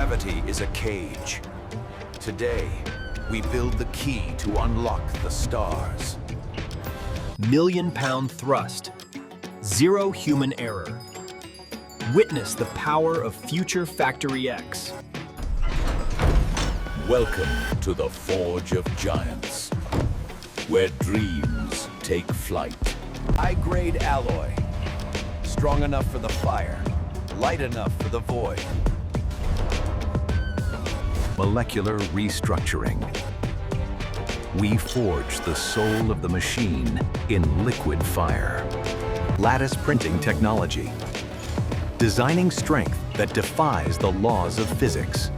Gravity is a cage. Today, we build the key to unlock the stars. Million-pound thrust. Zero human error. Witness the power of Future FactoryX. Welcome to the Forge of Giants, where dreams take flight. High-grade alloy, strong enough for the fire, light enough for the void. Molecular restructuring. We forge the soul of the machine in liquid fire. Lattice printing technology. Designing strength that defies the laws of physics.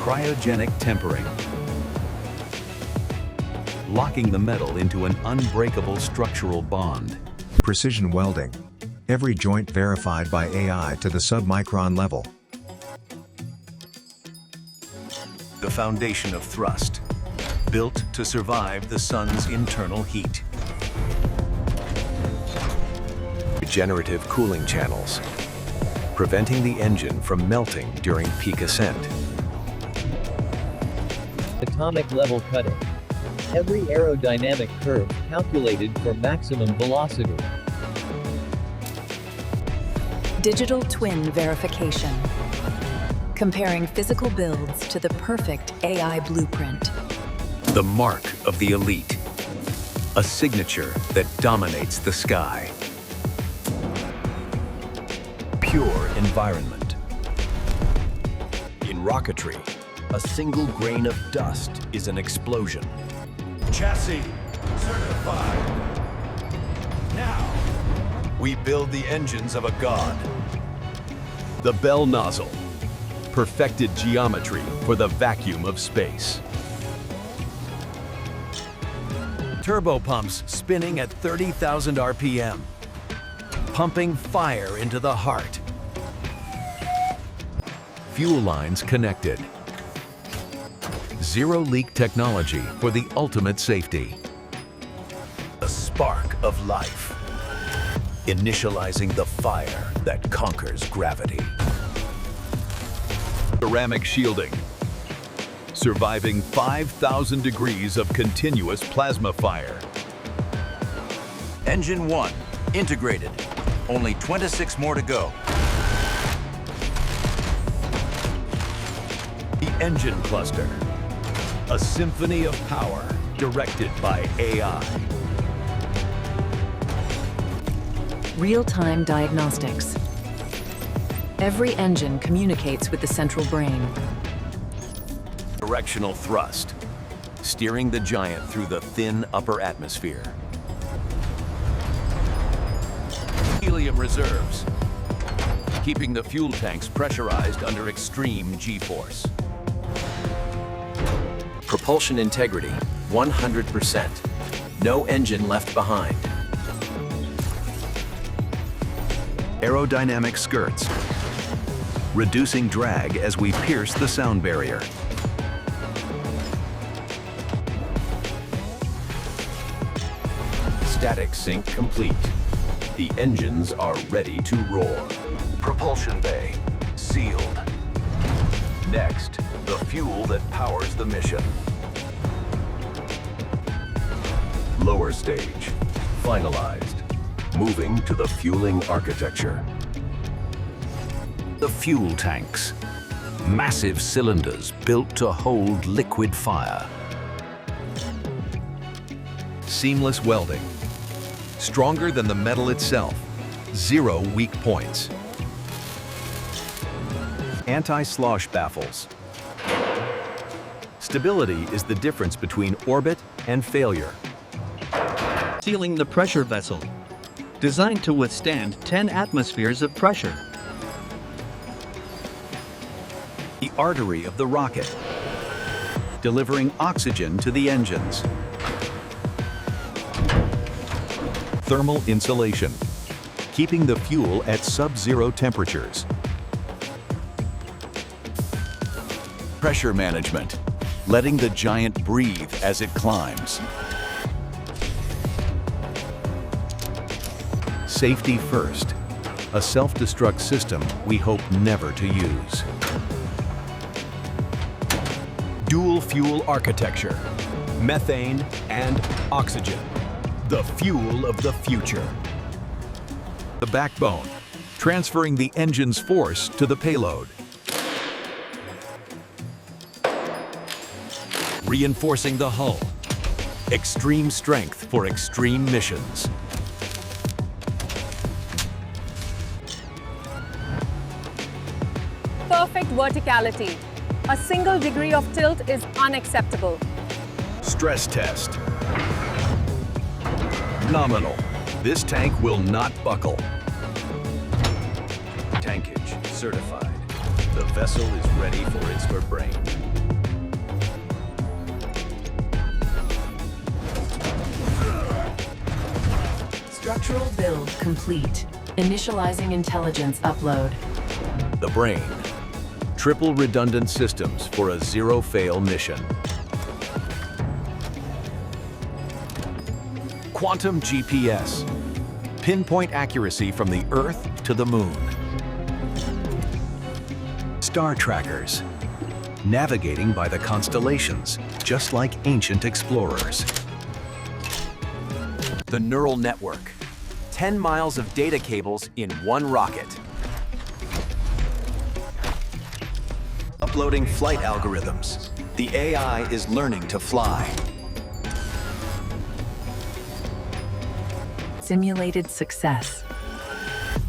Cryogenic tempering. Locking the metal into an unbreakable structural bond. Precision welding. Every joint verified by AI to the submicron level. The foundation of thrust, built to survive the sun's internal heat. Regenerative cooling channels, preventing the engine from melting during peak ascent. Atomic level cutting. Every aerodynamic curve calculated for maximum velocity. Digital twin verification. Comparing physical builds to the perfect AI blueprint. The mark of the elite. A signature that dominates the sky. Pure environment. In rocketry, a single grain of dust is an explosion. Chassis certified. Now, we build the engines of a god. The bell nozzle. Perfected geometry for the vacuum of space. Turbopumps spinning at 30,000 RPM. Pumping fire into the heart. Fuel lines connected. Zero leak technology for the ultimate safety. A spark of life. Initializing the fire that conquers gravity. Ceramic shielding. Surviving 5,000 degrees of continuous plasma fire. Engine 1, integrated. Only 26 more to go. The engine cluster. A symphony of power directed by AI. Real-time diagnostics. Every engine communicates with the central brain. Directional thrust, steering the giant through the thin upper atmosphere. Helium reserves, keeping the fuel tanks pressurized under extreme G-force. Propulsion integrity, 100%. No engine left behind. Aerodynamic skirts, reducing drag as we pierce the sound barrier. Static sync complete. The engines are ready to roar. Propulsion bay, sealed. Next, the fuel that powers the mission. Lower stage, finalized. Moving to the fueling architecture. The fuel tanks. Massive cylinders built to hold liquid fire. Seamless welding. Stronger than the metal itself. Zero weak points. Anti-slosh baffles. Stability is the difference between orbit and failure. Sealing the pressure vessel. Designed to withstand 10 atmospheres of pressure. The artery of the rocket, delivering oxygen to the engines. Thermal insulation, keeping the fuel at sub-zero temperatures. Pressure management, letting the giant breathe as it climbs. Safety first, a self-destruct system we hope never to use. Dual fuel architecture, methane and oxygen, the fuel of the future. The backbone, transferring the engine's force to the payload. Reinforcing the hull. Extreme strength for extreme missions. Perfect verticality. A single degree of tilt is unacceptable. Stress test. Nominal. This tank will not buckle. Tankage certified. The vessel is ready for its verbrain. Structural build complete. Initializing intelligence upload. The brain. Triple redundant systems for a zero-fail mission. Quantum GPS. Pinpoint accuracy from the Earth to the Moon. Star trackers. Navigating by the constellations, just like ancient explorers. The neural network. 10 miles of data cables in one rocket. Uploading flight algorithms. The AI is learning to fly. Simulated success.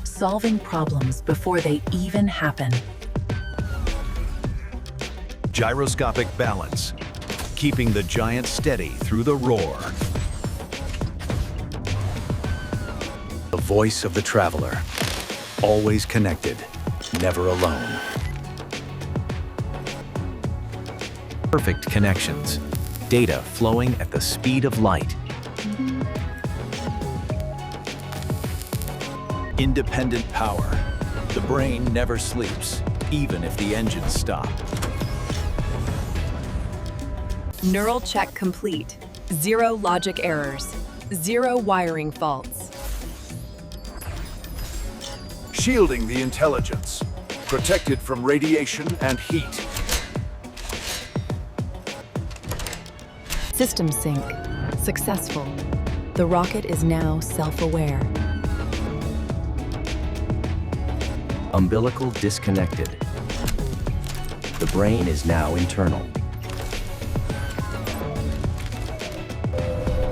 Solving problems before they even happen. Gyroscopic balance. Keeping the giant steady through the roar. The voice of the traveler. Always connected, never alone. Perfect connections. Data flowing at the speed of light. Independent power. The brain never sleeps, even if the engines stop. Neural check complete. 0 logic errors. 0 wiring faults. Shielding the intelligence. Protected from radiation and heat. System sync. Successful. The rocket is now self-aware. Umbilical disconnected. The brain is now internal.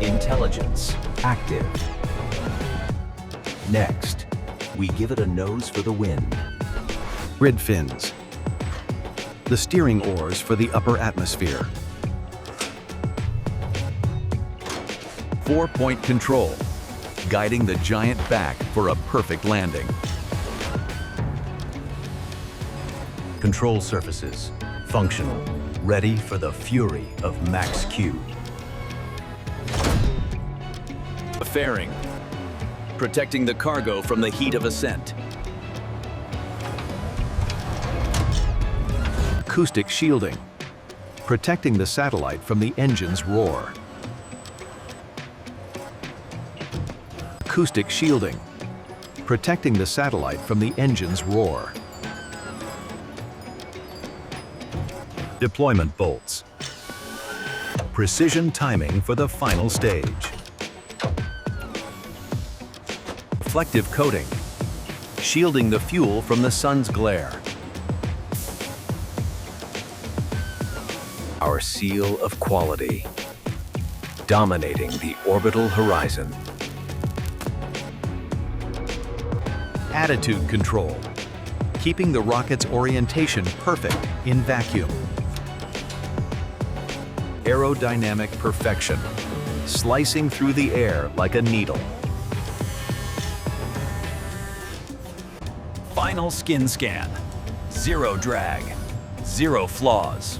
Intelligence active. Next, we give it a nose for the wind. Grid fins. The steering oars for the upper atmosphere. 4-point control, guiding the giant back for a perfect landing. Control surfaces, functional, ready for the fury of Max Q. A fairing, protecting the cargo from the heat of ascent. Acoustic shielding, protecting the satellite from the engine's roar. Acoustic shielding, protecting the satellite from the engine's roar. Deployment bolts. Precision timing for the final stage. Reflective coating, shielding the fuel from the sun's glare. Our seal of quality, dominating the orbital horizon. Attitude control, keeping the rocket's orientation perfect in vacuum. Aerodynamic perfection, slicing through the air like a needle. Final skin scan, 0 drag, 0 flaws.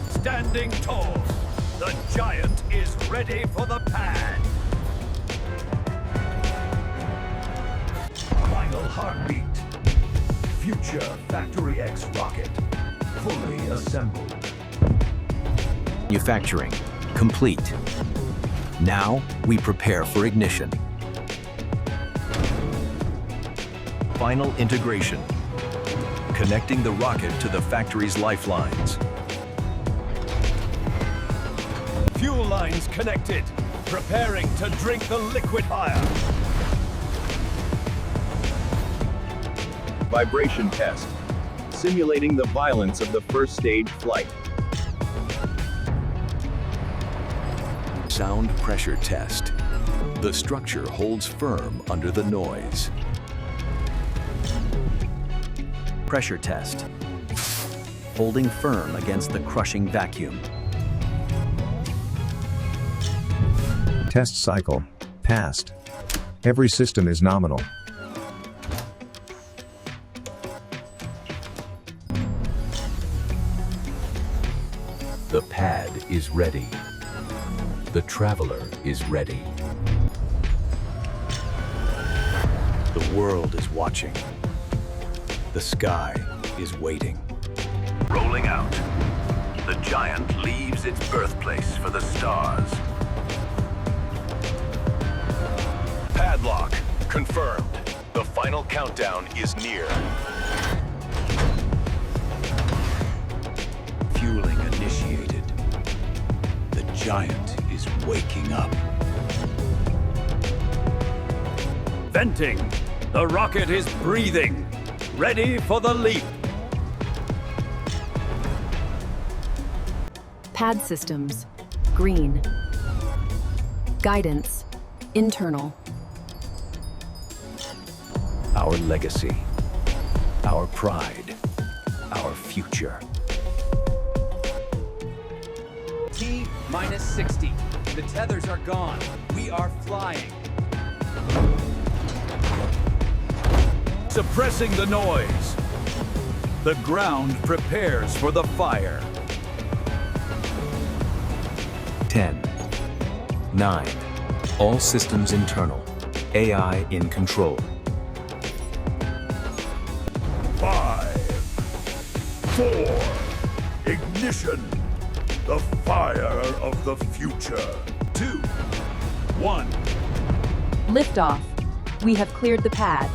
Standing tall, the giant is ready for the pad. Final heartbeat. Future FactoryX rocket, fully assembled. Manufacturing complete. Now we prepare for ignition. final integration, connecting the rocket to the factory's lifelines. Fuel lines connected, preparing to drink the liquid fire. Vibration test, simulating the violence of the first stage flight. Sound pressure test. The structure holds firm under the noise. Pressure test. Holding firm against the crushing vacuum. Test cycle. Passed. Every system is nominal. The pad is ready. The traveler is ready. The world is watching. The sky is waiting. Rolling out. The giant leaves its birthplace for the stars. Padlock confirmed. The final countdown is near. Fueling initiated. The giant is waking up. Venting. The rocket is breathing. Ready for the leap. Pad systems, green. Guidance, internal. Our legacy. Our pride. Our future. T-minus 60. The tethers are gone. We are flying. Suppressing the noise. The ground prepares for the fire. 10, 9. All systems internal. AI in control. 5, 4. Ignition. The fire of the future. 2, 1. Liftoff. We have cleared the pad.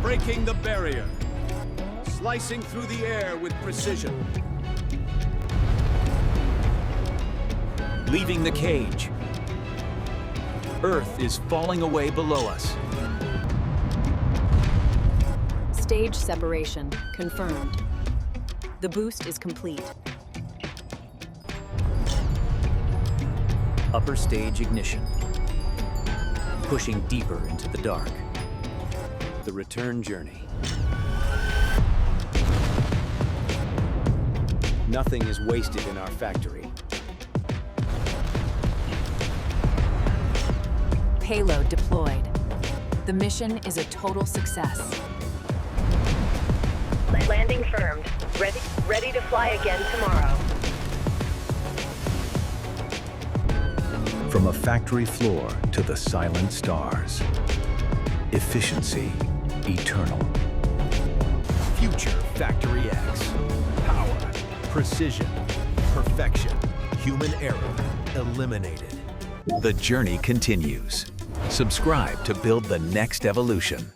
Breaking the barrier. Slicing through the air with precision. Leaving the cage. Earth is falling away below us. Stage separation confirmed. The boost is complete. Upper stage ignition. Pushing deeper into the dark. The return journey. Nothing is wasted in our factory. Payload deployed. The mission is a total success. Landing firmed. Ready to fly again tomorrow. From a factory floor to the silent stars. Efficiency eternal. Future FactoryX. Power, precision, perfection, human error eliminated. The journey continues. Subscribe to build the next evolution.